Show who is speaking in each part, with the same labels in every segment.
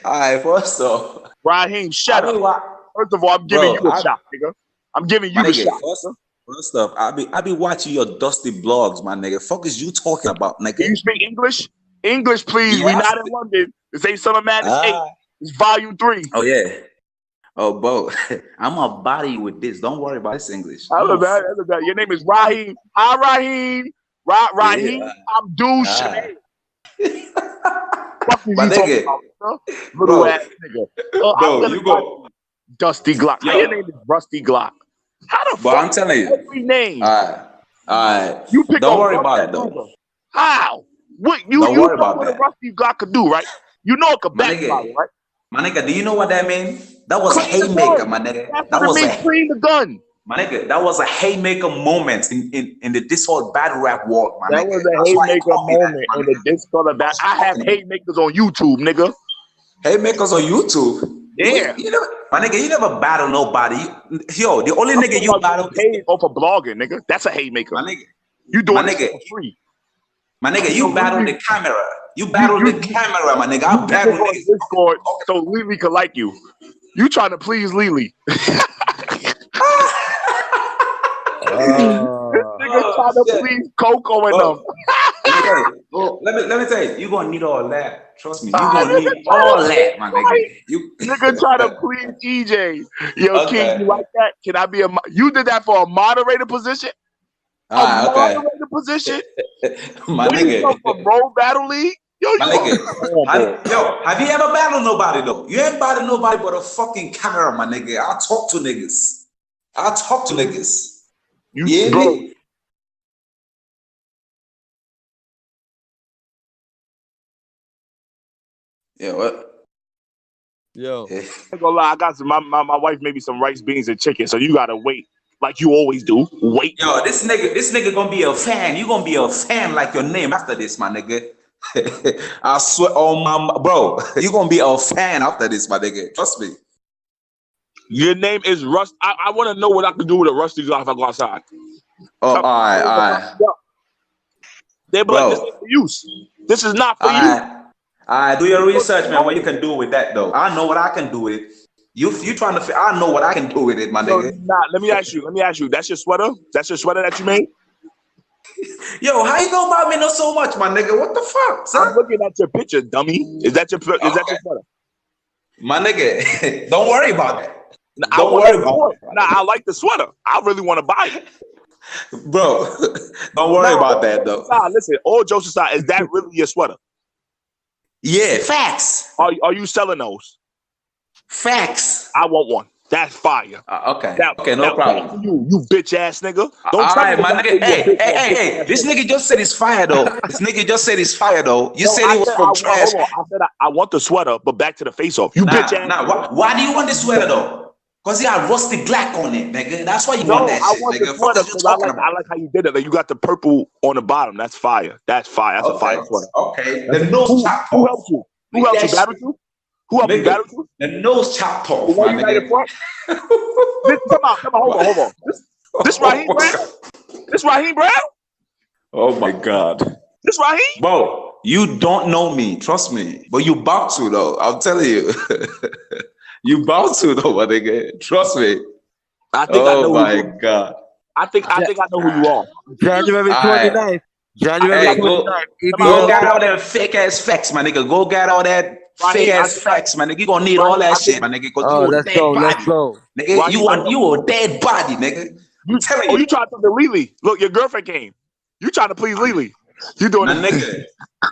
Speaker 1: Alright, first off,
Speaker 2: Raheim, shut
Speaker 1: I be
Speaker 2: up. First of all, I'm giving you a
Speaker 1: I,
Speaker 2: shot, nigga. I'm giving
Speaker 1: my
Speaker 2: you the
Speaker 1: nigga,
Speaker 2: shot.
Speaker 1: first off, I be watching your dusty blogs, my nigga. Fuck is you talking about,
Speaker 2: Do
Speaker 1: nigga?
Speaker 2: you speak English? English, please. We
Speaker 1: Yes.
Speaker 2: not in London. This ain't Summer Madness 8.
Speaker 1: Ah.
Speaker 2: It's Volume 3.
Speaker 1: Oh yeah. Oh, bro, I'm a body with this. Don't worry about this English.
Speaker 2: I love that. I love that. Your name is Raheim. Hi, Raheim. Raheim Abdul Shanae. Fuck is
Speaker 1: My
Speaker 2: you talking
Speaker 1: nigga.
Speaker 2: about, huh?
Speaker 1: Bro.
Speaker 2: Little ass nigga.
Speaker 1: Bro, you go.
Speaker 2: Dusty Glock.
Speaker 1: Yo.
Speaker 2: Your name is Rusty Glock. How the
Speaker 1: But
Speaker 2: fuck?
Speaker 1: I'm telling you.
Speaker 2: Every name.
Speaker 1: Alright.
Speaker 2: You pick
Speaker 1: Don't
Speaker 2: on
Speaker 1: worry
Speaker 2: Rusty
Speaker 1: about it
Speaker 2: Glock.
Speaker 1: though.
Speaker 2: How? What
Speaker 1: Don't
Speaker 2: you
Speaker 1: worry
Speaker 2: know
Speaker 1: about
Speaker 2: what
Speaker 1: that.
Speaker 2: a Rusty Glock could do, right? You know it could
Speaker 1: My
Speaker 2: backfire,
Speaker 1: nigga.
Speaker 2: right?
Speaker 1: My nigga, do you know what that means? That was a
Speaker 2: Clean the
Speaker 1: haymaker,
Speaker 2: gun.
Speaker 1: my nigga.
Speaker 2: That's
Speaker 1: That
Speaker 2: what
Speaker 1: was
Speaker 2: it means. Clean the gun.
Speaker 1: my nigga, that was a haymaker moment in the this whole battle rap world, my
Speaker 2: That
Speaker 1: nigga.
Speaker 2: was a
Speaker 1: That's why you
Speaker 2: haymaker
Speaker 1: call me that,
Speaker 2: moment
Speaker 1: my
Speaker 2: in the
Speaker 1: nigga.
Speaker 2: Discord of that. I have haymakers on YouTube, nigga.
Speaker 1: Haymakers on YouTube.
Speaker 2: Yeah.
Speaker 1: You never, my nigga, you never battle nobody. Yo, the only nigga you battle
Speaker 2: paid off of blogging, nigga. That's a haymaker.
Speaker 1: my nigga.
Speaker 2: You doing
Speaker 1: My
Speaker 2: this
Speaker 1: nigga.
Speaker 2: for free.
Speaker 1: My nigga, you
Speaker 2: So
Speaker 1: battle
Speaker 2: Lily-
Speaker 1: the camera. You battle the camera, my nigga. I battle
Speaker 2: on
Speaker 1: niggas.
Speaker 2: Discord so Lily could like you. You trying to please Lily. Nigga trying to please Coco and them.
Speaker 1: Let me tell you, you gonna need all that. Trust me, you gonna need all that, my nigga. You
Speaker 2: Nigga trying to please EJ. Yo,
Speaker 1: Okay.
Speaker 2: King, you like that? Can I be you did that for a moderator position?
Speaker 1: okay.
Speaker 2: Moderator position?
Speaker 1: My
Speaker 2: When you come
Speaker 1: nigga.
Speaker 2: from Road Battle League? Yo,
Speaker 1: My nigga. Have you ever battled nobody though? You ain't battled nobody but a fucking camera, my nigga. I'll talk to niggas. Yeah,
Speaker 2: bro.
Speaker 1: nigga. Yeah, what?
Speaker 3: Yo.
Speaker 1: Yeah.
Speaker 2: I ain't gonna lie, I got some. My wife made me some rice, beans, and chicken. So you gotta wait, like you always do. Wait.
Speaker 1: Yo, this nigga gonna be a fan. You gonna be a fan like your name after this, my nigga. I swear, oh my bro, you gonna be a fan after this, my nigga. Trust me.
Speaker 2: Your name is Rust. I want to know what I can do with a Rusty Glock if I go outside.
Speaker 1: Oh, all right.
Speaker 2: They be like, this ain't for use. This is not for you.
Speaker 1: All right, do your research, man. What you can do with that, though? I know what I can do with it. You trying to? I know what I can do with it, my nigga.
Speaker 2: Nah, let me ask you. That's your sweater? That's your sweater that you made?
Speaker 1: Yo, how you know about me know so much, my nigga? What the fuck, son?
Speaker 2: I'm looking at your picture, dummy. Is that your sweater?
Speaker 1: My nigga, don't worry about that.
Speaker 2: Don't worry about it. Nah, I like the sweater. I really want to buy it.
Speaker 1: Bro, don't worry about that, though.
Speaker 2: Nah, listen, all jokes aside, is that really your sweater?
Speaker 1: Yeah, facts.
Speaker 2: Are you selling those?
Speaker 1: Facts.
Speaker 2: I want one. That's fire.
Speaker 1: Okay, no problem.
Speaker 2: You bitch ass nigga.
Speaker 1: Don't try my nigga. Hey. This nigga just said it's fire though. You said it was from trash.
Speaker 2: I said I want the sweater, but back to the Faceoff. You bitch ass.
Speaker 1: Why do you want the sweater though? Because he got rusty Glock on it, nigga. That's why you want that shit, nigga.
Speaker 2: The sweater because I like how you did it. Like you got the purple on the bottom. That's fire. That's fire. That's a fire sweater.
Speaker 1: Okay. The nose chop.
Speaker 2: Who helped you? Who helped you battle you? Who helped you battle you?
Speaker 1: The nose chopped off, my nigga.
Speaker 2: Come on. Hold on. This Raheim Brown? This Raheim Brown?
Speaker 1: Oh my God.
Speaker 2: This Raheim?
Speaker 1: Bro, you don't know me, trust me. But you about to though. I'm telling you. You about to though, my nigga. Trust me.
Speaker 2: I think I know
Speaker 1: my God.
Speaker 2: I think I know who you are.
Speaker 3: January 29th. January 29th.
Speaker 1: Go get all that fake ass facts, my nigga. Go get all that fake ass facts, my nigga. You gonna need all that shit, my nigga.
Speaker 3: Let's go.
Speaker 1: Nigga, you a dead body, nigga. I'm telling you.
Speaker 2: You trying to talk to Lily. Look, your girlfriend came. You trying to please Lily. You doing
Speaker 1: my nigga.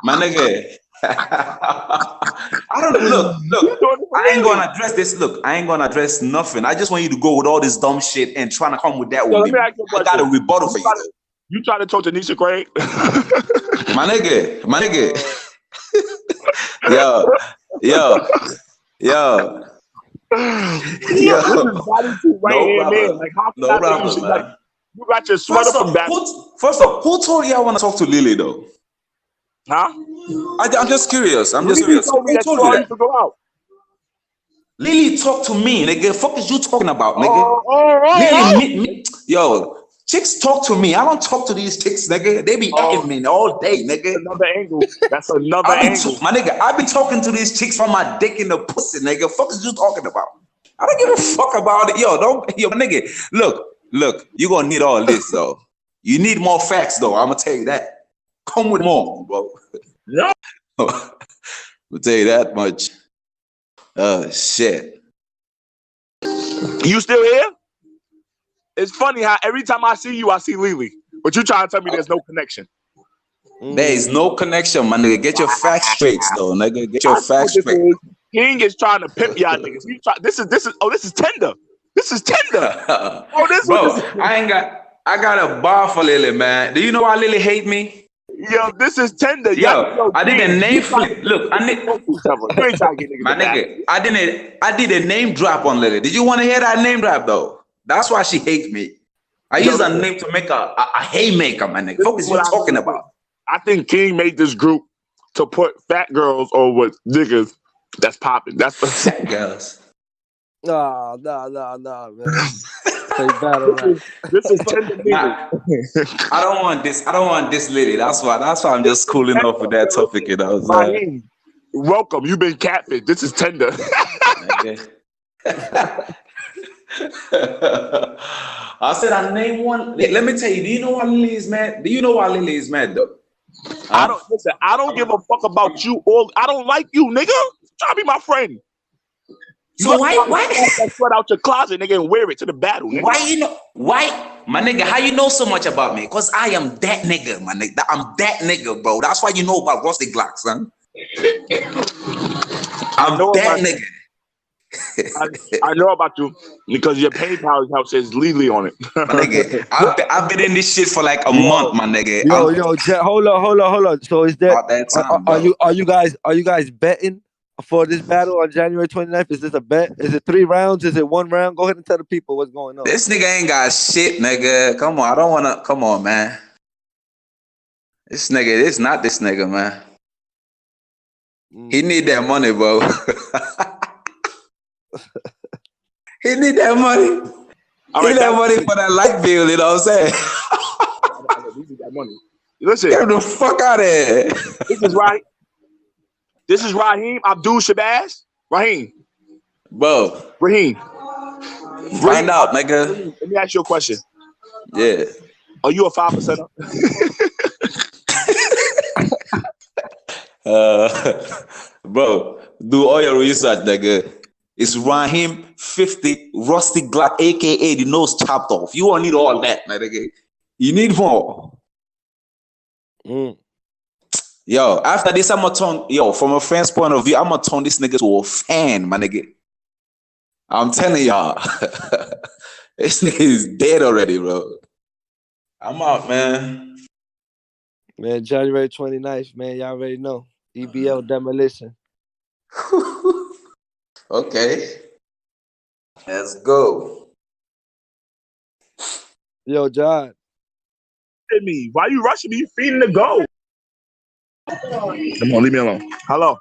Speaker 1: My nigga. I don't know. Look. I ain't gonna address this. Look, I ain't gonna address nothing. I just want you to go with all this dumb shit and trying to come with that with me. I got a rebuttal for you.
Speaker 2: You trying to talk to Nisha Craig?
Speaker 1: My nigga. Yo.
Speaker 2: Like, how can I think you should, like, you got your sweater from that?
Speaker 1: First off, who told you I want to talk to Lily though?
Speaker 2: Huh?
Speaker 1: I'm just curious.
Speaker 2: Lily told me that you already to go out.
Speaker 1: Lily talk to me, nigga. Fuck is you talking about, nigga?
Speaker 2: All right.
Speaker 1: Lily, yo, Chicks talk to me. I don't talk to these chicks, nigga. They be acting me all day, nigga.
Speaker 2: Another angle. That's another angle.
Speaker 1: My nigga, I be talking to these chicks from my dick in the pussy, nigga. Fuck is you talking about? I don't give a fuck about it. Yo, my nigga. Look, you gonna need all this though. You need more facts though. I'm gonna tell you that. Come with more, bro.
Speaker 2: Yeah.
Speaker 1: I'll tell you that much. Shit.
Speaker 2: You still here? It's funny how every time I see you, I see Lily. But you trying to tell me there's no connection.
Speaker 1: There is no connection, my nigga. Get your facts straight, though, nigga. Get your facts straight.
Speaker 2: King is trying to pimp y'all niggas. This is tender. This is tender.
Speaker 1: Bro, I got a bar for Lily, man. Do you know why Lily hate me?
Speaker 2: Yo, this is tender.
Speaker 1: Yo, I did a name flip. Look, I did a name drop on Lily. Did you want to hear that name drop though? That's why she hates me. I use a name to make a haymaker, my nigga. What is you talking about?
Speaker 2: I think King made this group to put fat girls over niggas that's popping. That's the
Speaker 1: fat girls.
Speaker 3: No, man.
Speaker 2: This is tender.
Speaker 1: I don't want this lady. That's why I'm just cooling off with that topic, you know.
Speaker 2: Welcome. You've been catfished. This is tender.
Speaker 1: I said I name one. Let me tell you. Do you know why Lily is mad? Do you know why Lily is mad though?
Speaker 2: I don't give a fuck about you. I don't like you, nigga. Try to be my friend.
Speaker 1: So why
Speaker 2: that sweat out your closet, nigga, and wear it to the battle, nigga?
Speaker 1: Why, my nigga? How you know so much about me? Cause I am that nigga, my nigga. I'm that nigga, bro. That's why you know about Rusty Glock, son. I'm that nigga.
Speaker 2: I know about you because your PayPal account says Lily on it.
Speaker 1: My nigga, I've been in this shit for like a month, my nigga.
Speaker 3: Hold on. So is that are you guys betting for this battle on January 29th? Is this a bet? Is it 3 rounds? Is it 1 round? Go ahead and tell the people what's going on.
Speaker 1: This nigga ain't got shit, nigga. Come on, I don't wanna. Come on, man. This not this nigga, man. He need that money, bro. He need that money. He need that money for that light bill, you know what I'm saying?
Speaker 2: Listen,
Speaker 1: get the fuck out of here.
Speaker 2: This is Raheim Abdul Shabazz. Raheim.
Speaker 1: Bro.
Speaker 2: Raheim.
Speaker 1: Find out, nigga.
Speaker 2: Let me ask you a question.
Speaker 1: Yeah.
Speaker 2: Are you a 5%er?
Speaker 1: Bro, do all your research, nigga. It's Raheim 50 Rusty Glock, aka the nose chopped off. You won't need all that, my nigga. You need more. Yo, after this, I'm gonna turn, from a fan's point of view, I'm gonna turn this nigga to a fan, my nigga. I'm telling y'all. This nigga is dead already, bro. I'm out, man.
Speaker 3: Man, January 29th, man, y'all already know. EBL demolition.
Speaker 1: Okay. Let's go.
Speaker 3: Yo, Jihad.
Speaker 2: Me. Why you rushing me? You feeding the goat. Come on, leave me alone. Hello.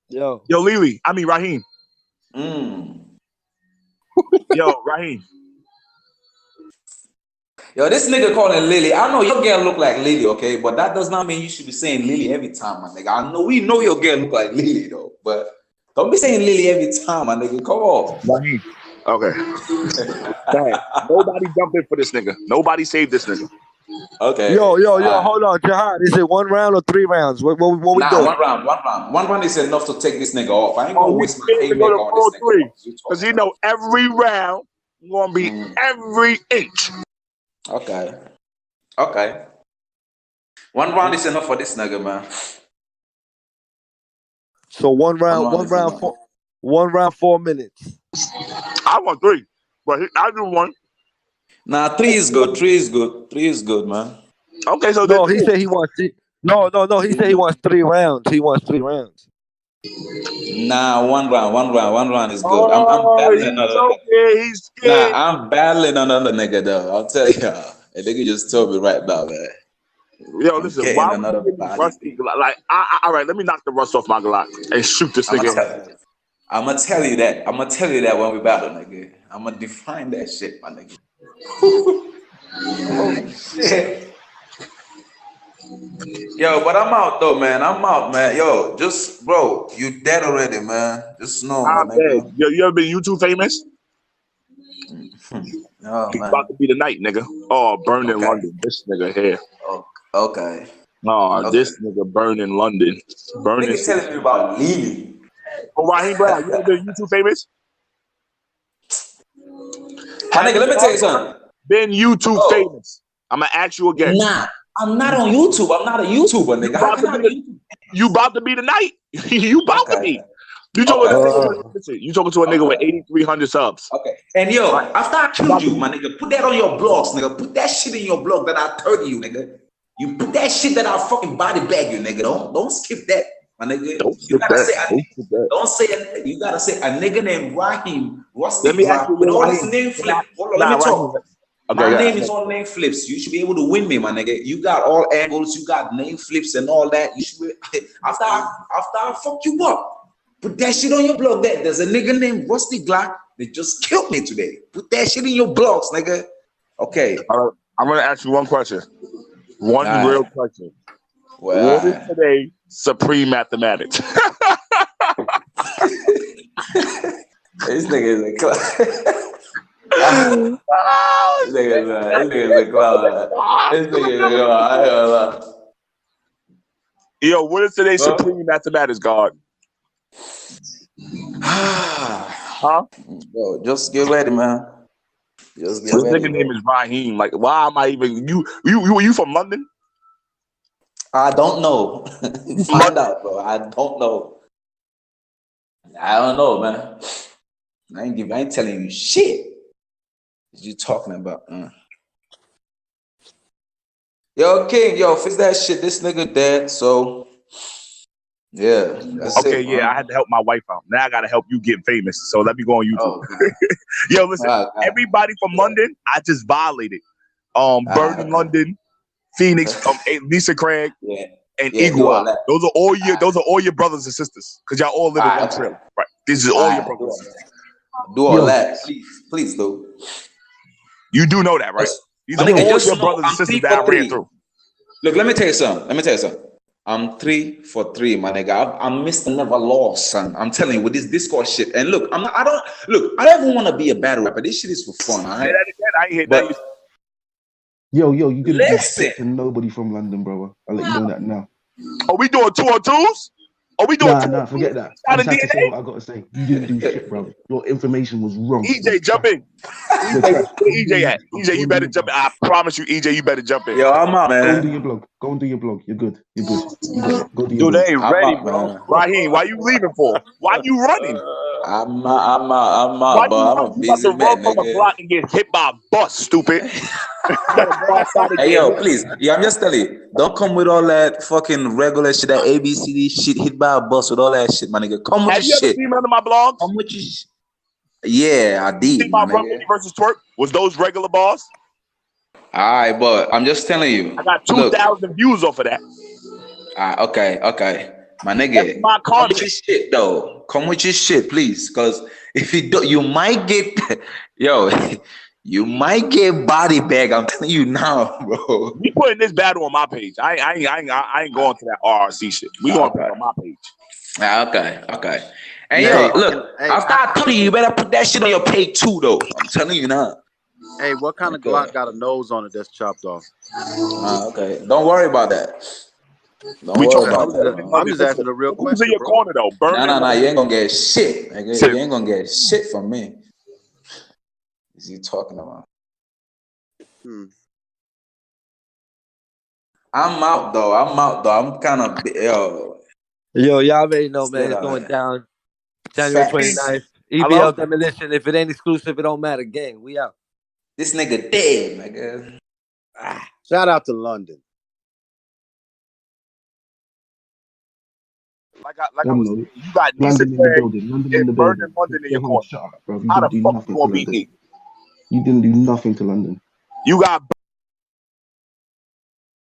Speaker 2: Yo, Lily. I mean, Raheim. Yo, Raheim.
Speaker 1: Yo, this nigga calling Lily. I know your girl look like Lily, okay? But that does not mean you should be saying Lily every time, my nigga. I know we know your girl look like Lily, though. But don't be saying Lily every time, my nigga. Come on.
Speaker 2: Raheim. Okay. Nobody jump in for this nigga. Nobody save this nigga.
Speaker 1: Okay.
Speaker 3: Yo, hold on, Jihad. Is it 1 round or 3 rounds? What we doing?
Speaker 1: 1 round. 1 round is enough to take this nigga off. I ain't gonna waste my haymaker on this nigga.
Speaker 2: Because you know every round gonna be every inch.
Speaker 1: Okay. 1 round is enough for this nigga, man.
Speaker 3: So 1 round, 4 minutes.
Speaker 2: I want 3, but I do 1.
Speaker 1: Nah, 3 is good. 3 is good, man.
Speaker 2: Okay, so
Speaker 3: no, he said he wants 3. No. He said he wants 3 rounds. He wants 3 rounds.
Speaker 1: Nah, 1 round. 1 round is good. I'm battling another.
Speaker 2: He's scared.
Speaker 1: Nah, I'm battling another nigga though. I'll tell y'all. A nigga just told me right now, man.
Speaker 2: Yo, listen. Why would you rusty? Like, all right, let me knock the rust off my Glock and shoot this nigga.
Speaker 1: I'm gonna tell you that. I'm gonna tell you that when we battle, nigga. I'm gonna define that shit, my nigga. Oh shit. Yo, but I'm out though, man. I'm out, man. Yo, just bro, you dead already, man. Just know,
Speaker 2: I'm
Speaker 1: man.
Speaker 2: dead. Yo, you ever been YouTube famous?
Speaker 1: Oh,
Speaker 2: It's
Speaker 1: man.
Speaker 2: about to be the night, nigga. Oh, burn in London. This nigga here.
Speaker 1: Oh, okay.
Speaker 2: Oh,
Speaker 1: Okay.
Speaker 2: this nigga burn in London. Burn
Speaker 1: Nigga telling me about Lily.
Speaker 2: Oh, Raheim Brown, you ever been YouTube famous?
Speaker 1: My nigga, let me tell you something.
Speaker 2: Been YouTube famous. I'm gonna ask you again.
Speaker 1: Nah, I'm not on YouTube. I'm not a YouTuber, nigga.
Speaker 2: You about to be the night. You about to be. You talking to a nigga with 8,300 subs.
Speaker 1: Okay. And yo, after I killed you, my nigga, put that on your blogs, nigga. Put that shit in your blog that I told you, nigga. You put that shit that I fucking body bag you, nigga. Don't skip that, my nigga. You gotta say you gotta say a nigga named Raheim. Let me ask you with all his name flip. Hold on, let me talk. My name is on name flips. You should be able to win me, my nigga. You got all angles, you got name flips and all that. You should be after I fuck you up. Put that shit on your blog. There's a nigga named Rusty Glock that just killed me today. Put that shit in your blogs, nigga. Okay.
Speaker 2: I'm gonna ask you one question. One real question.
Speaker 1: Well,
Speaker 2: what is today supreme mathematics?
Speaker 1: This nigga is a clown. This nigga is a clown. This nigga is a clown.
Speaker 2: Yo, what is today's supreme mathematics, God? Huh?
Speaker 1: Bro, just get ready, man. Just get
Speaker 2: this
Speaker 1: ready.
Speaker 2: Nigga name is Raheim. Like, why am I even you from London?
Speaker 1: I don't know. Find out, bro. I don't know. I don't know, man. I ain't telling you shit. What you talking about? Yo, King, fix that shit. This nigga dead, so yeah. That's
Speaker 2: okay,
Speaker 1: it,
Speaker 2: I had to help my wife out. Now I gotta help you get famous. So let me go on YouTube. Yo, listen, everybody from London, I just violated. Bird in London, Phoenix, Lisa Craig, and Eagle. Those are all your brothers and sisters. Cause y'all all live in one trailer. Right. This is all your brothers and sisters.
Speaker 1: Do all that. Please do.
Speaker 2: You do know that, right? These are all your brothers and sisters that I ran through.
Speaker 1: Look, let me tell you something. I'm 3 for 3, my nigga. I'm Mr. Never Lost, son. I'm telling you with this Discord shit. And look, I don't even want to be a battle rapper. This shit is for fun. I
Speaker 2: hate that.
Speaker 4: Yo, you couldn't do shit to nobody from London, brother. I'll let you know that now.
Speaker 2: Are we doing 2-on-2s? Are we doing
Speaker 4: Nah, forget that. I just have to say what I gotta say. You didn't do shit, brother. Your information was wrong.
Speaker 2: EJ, jump in. Where EJ at? EJ, you better jump in. I promise you, EJ, you better jump in.
Speaker 1: Yo, I'm out, man.
Speaker 4: Go and do your blog. You're good. Go do your blog.
Speaker 2: Dude, they ain't ready, bro. Raheim, why you leaving for? Why you running?
Speaker 1: I'm out, bro. I'm a busy man,
Speaker 2: from a block and get hit by a bus, stupid.
Speaker 1: Hey, yo, please. Yeah, I'm just telling you. Don't come with all that fucking regular shit, that ABCD shit, hit by a bus with all that shit, my nigga. Come with your shit.
Speaker 2: Have you ever seen none of my blogs?
Speaker 1: Come with your shit. Yeah, I did.
Speaker 2: See my Rumble versus Twerk? Was those regular bars?
Speaker 1: All right, but I'm just telling you.
Speaker 2: I got 2,000 views off of that.
Speaker 1: Okay. My nigga, come with your shit, though. Come with your shit, please. Because if you don't, you might get, you might get body bag. I'm telling you now, bro.
Speaker 2: We putting this battle on my page. I ain't going to that RRC shit. We going to put it on my page.
Speaker 1: Okay. And look, after I told you better put that shit on your page too, though. I'm telling you now.
Speaker 5: Hey, what kind of Glock got a nose on it that's chopped off?
Speaker 1: Okay. Don't worry about that. I'm
Speaker 5: just asking a real question.
Speaker 2: Who's in your corner though?
Speaker 1: Nah. You ain't gonna get shit. You ain't gonna get shit from me. What is he talking about? I'm out though. I'm kind of
Speaker 3: Yo, y'all already know, man. It's going down January 29th. EBL Demolition. If it ain't exclusive, it don't matter. Gang, we out.
Speaker 1: This nigga dead, nigga.
Speaker 5: Shout out to London.
Speaker 2: Like I was saying, you got London in the building. London in the building. London in your corner.
Speaker 4: Shut up, bro.
Speaker 2: How the fuck you gonna beat me?
Speaker 4: You didn't do nothing to London.
Speaker 2: You got